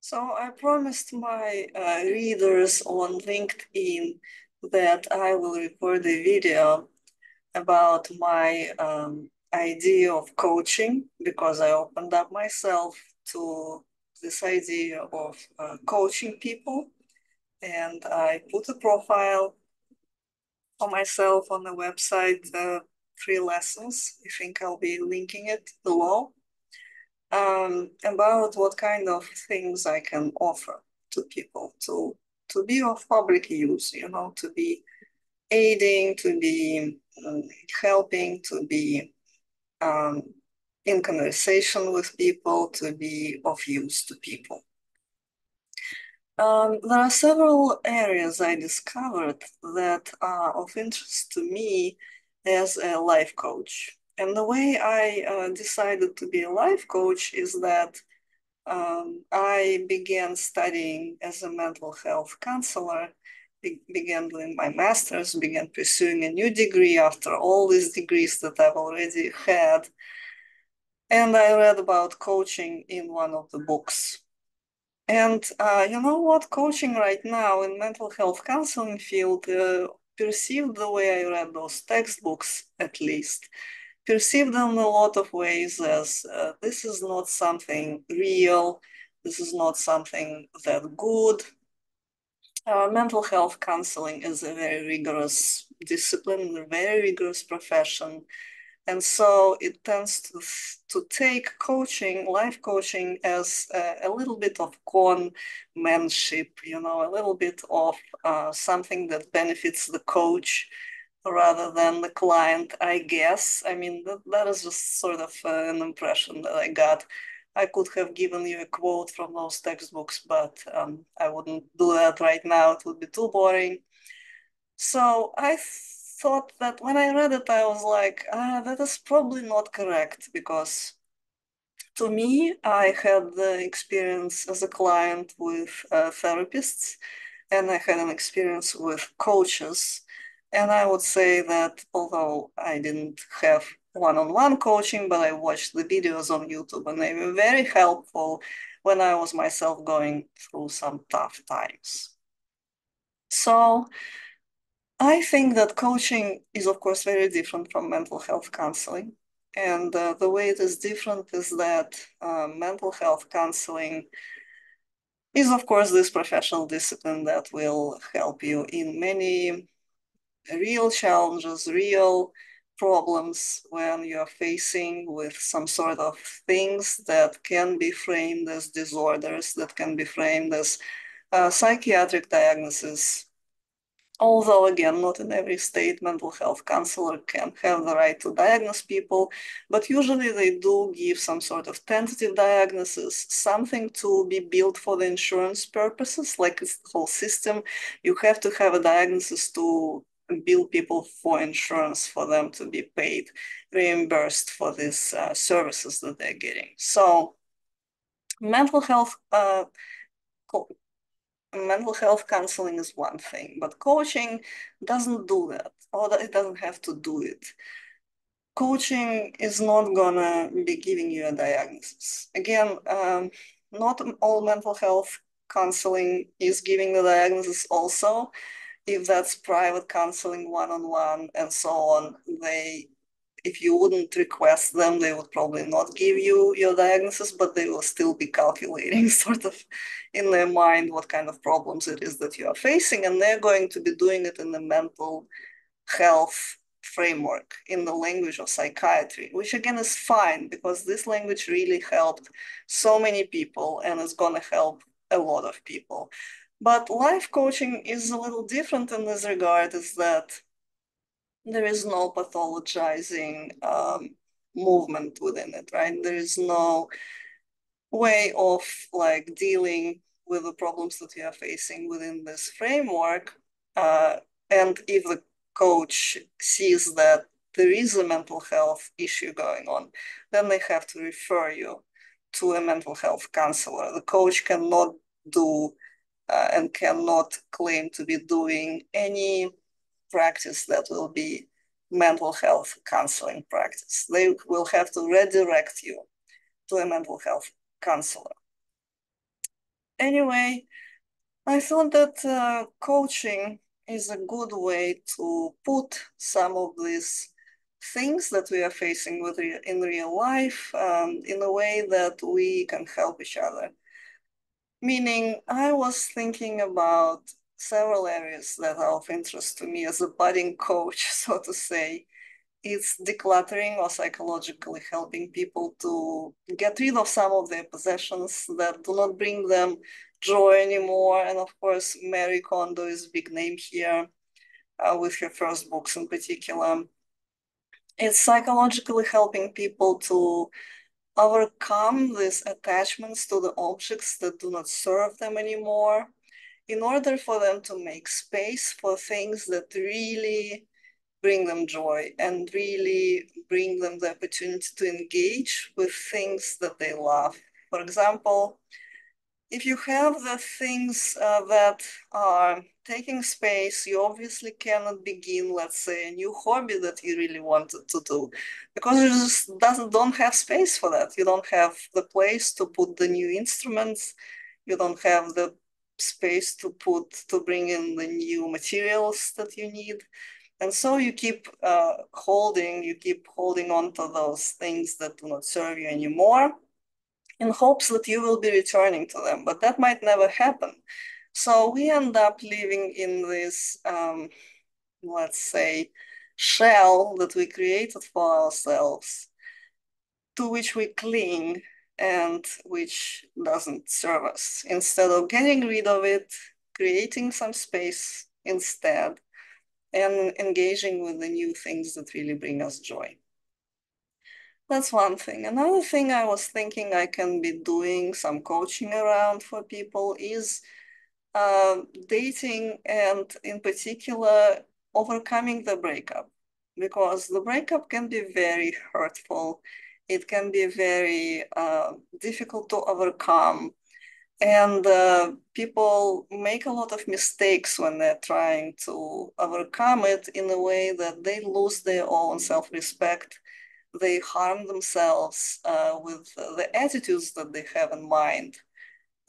So I promised my readers on LinkedIn that I will record a video about my idea of coaching because I opened up myself to this idea of coaching people. And I put a profile for myself on the website, 3 lessons. I think I'll be linking it below. About what kind of things I can offer to people to be of public use, to be aiding, to be helping, to be um, in conversation with people, to be of use to people. There are several areas I discovered that are of interest to me as a life coach. And the way I decided to be a life coach is that I began studying as a mental health counselor, began doing my master's, began pursuing a new degree after all these degrees that I've already had. And I read about coaching in one of the books. And you know what? Coaching right now in mental health counseling field, perceived the way I read those textbooks, at least, perceived in a lot of ways as this is not something real, this is not something that good. Mental health counseling is a very rigorous discipline, a very rigorous profession. And so it tends to take coaching, life coaching, as a little bit of conmanship, a little bit of something that benefits the coach rather than the client, I guess. I mean, that is just sort of an impression that I got. I could have given you a quote from those textbooks, but I wouldn't do that right now. It would be too boring. So I thought that when I read it, I was like, that is probably not correct because to me, I had the experience as a client with therapists, and I had an experience with coaches. And I would say that although I didn't have one-on-one coaching, but I watched the videos on YouTube and they were very helpful when I was myself going through some tough times. So I think that coaching is, of course, very different from mental health counseling. And the way it is different is that mental health counseling is, of course, this professional discipline that will help you in many real challenges, real problems when you're facing with some sort of things that can be framed as disorders, that can be framed as psychiatric diagnosis. Although, again, not in every state mental health counselor can have the right to diagnose people, but usually they do give some sort of tentative diagnosis, something to be built for the insurance purposes, like it's the whole system. You have to have a diagnosis to bill people for insurance for them to be paid, reimbursed for these services that they're getting. So mental health mental health counseling is one thing, but coaching doesn't do that, or it doesn't have to do it. Coaching is not gonna be giving you a diagnosis. Again, not all mental health counseling is giving the diagnosis also. If that's private counseling one-on-one and so on, if you wouldn't request them, they would probably not give you your diagnosis, but they will still be calculating sort of in their mind what kind of problems it is that you are facing. And they're going to be doing it in the mental health framework, in the language of psychiatry, which again is fine because this language really helped so many people and is going to help a lot of people. But life coaching is a little different in this regard, is that there is no pathologizing movement within it, right? There is no way of like dealing with the problems that you are facing within this framework. And if the coach sees that there is a mental health issue going on, then they have to refer you to a mental health counselor. The coach cannot do and cannot claim to be doing any practice that will be mental health counseling practice. They will have to redirect you to a mental health counselor. Anyway, I thought that coaching is a good way to put some of these things that we are facing in real life in a way that we can help each other. Meaning, I was thinking about several areas that are of interest to me as a budding coach, so to say. It's decluttering or psychologically helping people to get rid of some of their possessions that do not bring them joy anymore. And of course, Mary Condo is a big name here with her first books in particular. It's psychologically helping people to overcome these attachments to the objects that do not serve them anymore in order for them to make space for things that really bring them joy and really bring them the opportunity to engage with things that they love. For example, if you have the things that are taking space, you obviously cannot begin, let's say, a new hobby that you really wanted to do because you just don't have space for that. You don't have the place to put the new instruments. You don't have the space to bring in the new materials that you need. And so you keep holding on to those things that do not serve you anymore in hopes that you will be returning to them, but that might never happen. So we end up living in this, let's say, shell that we created for ourselves, to which we cling and which doesn't serve us. Instead of getting rid of it, creating some space instead, and engaging with the new things that really bring us joy. That's one thing. Another thing I was thinking I can be doing some coaching around for people is dating and in particular overcoming the breakup, because the breakup can be very hurtful. It can be very difficult to overcome. And people make a lot of mistakes when they're trying to overcome it in a way that they lose their own self-respect. They harm themselves with the attitudes that they have in mind,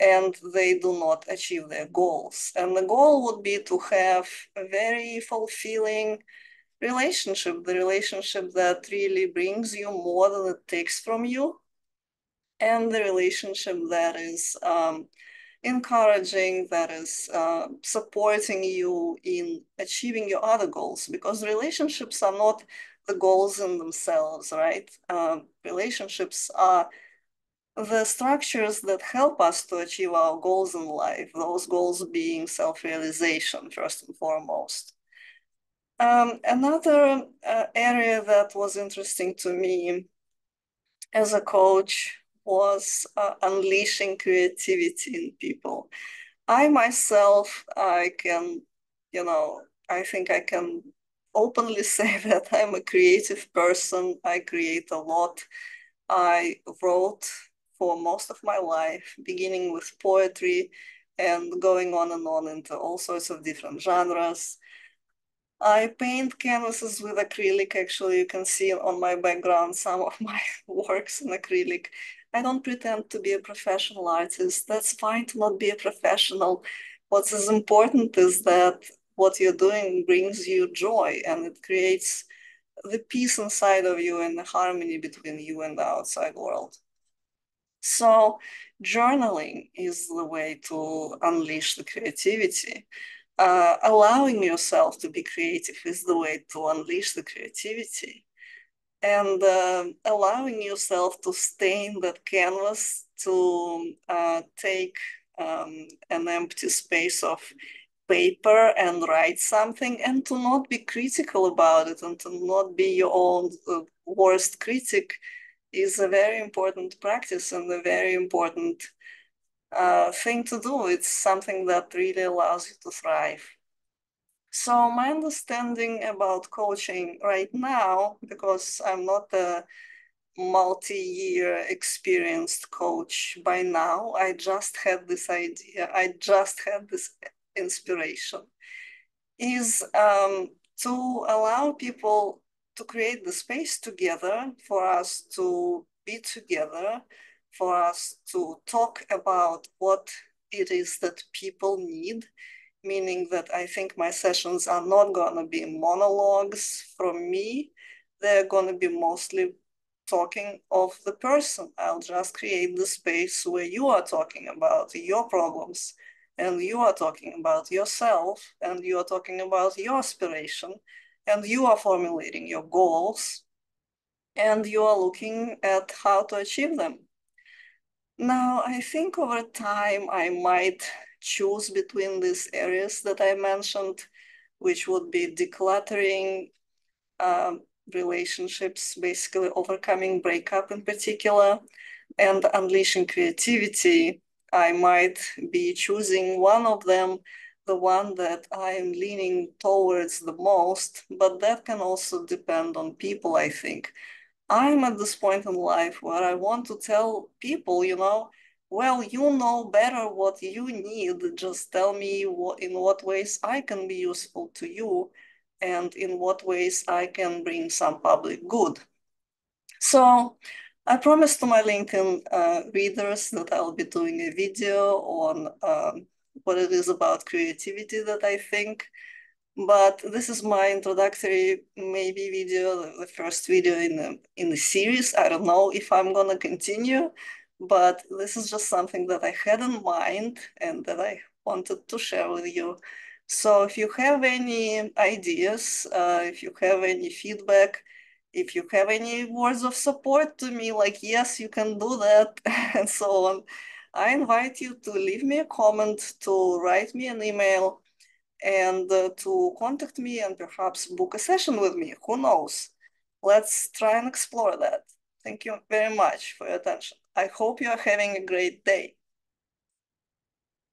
and they do not achieve their goals. And the goal would be to have a very fulfilling relationship, the relationship that really brings you more than it takes from you, and the relationship that is encouraging, that is supporting you in achieving your other goals, because relationships are not the goals in themselves, right? Relationships are the structures that help us to achieve our goals in life, those goals being self-realization, first and foremost. Another area that was interesting to me as a coach was unleashing creativity in people. I myself, I think I can openly say that I'm a creative person. I create a lot. I wrote for most of my life, beginning with poetry and going on and on into all sorts of different genres. I paint canvases with acrylic. Actually, you can see on my background some of my works in acrylic. I don't pretend to be a professional artist. That's fine to not be a professional. What's as important is that what you're doing brings you joy and it creates the peace inside of you and the harmony between you and the outside world. So journaling is the way to unleash the creativity. Allowing yourself to be creative is the way to unleash the creativity. And allowing yourself to stain that canvas, to take an empty space of paper and write something, and to not be critical about it and to not be your own worst critic is a very important practice and a very important thing to do. It's something that really allows you to thrive. So my understanding about coaching right now, because I'm not a multi-year experienced coach by now, I just had this idea, I just had this inspiration, is to allow people to create the space together for us to be together, for us to talk about what it is that people need, meaning that I think my sessions are not going to be monologues from me. They're going to be mostly talking of the person. I'll just create the space where you are talking about your problems, and you are talking about yourself, and you are talking about your aspiration, and you are formulating your goals, and you are looking at how to achieve them. Now, I think over time I might choose between these areas that I mentioned, which would be decluttering, um, relationships, basically overcoming breakup in particular, and unleashing creativity. I might be choosing one of them, the one that I'm leaning towards the most, but that can also depend on people, I think. I'm at this point in life where I want to tell people, well, you know better what you need. Just tell me in what ways I can be useful to you and in what ways I can bring some public good. So I promised to my LinkedIn readers that I'll be doing a video on what it is about creativity that I think. But this is my introductory maybe video, the first video in the series. I don't know if I'm gonna continue, but this is just something that I had in mind and that I wanted to share with you. So if you have any ideas, if you have any feedback, if you have any words of support to me, like, yes, you can do that, and so on, I invite you to leave me a comment, to write me an email, and to contact me and perhaps book a session with me. Who knows? Let's try and explore that. Thank you very much for your attention. I hope you are having a great day.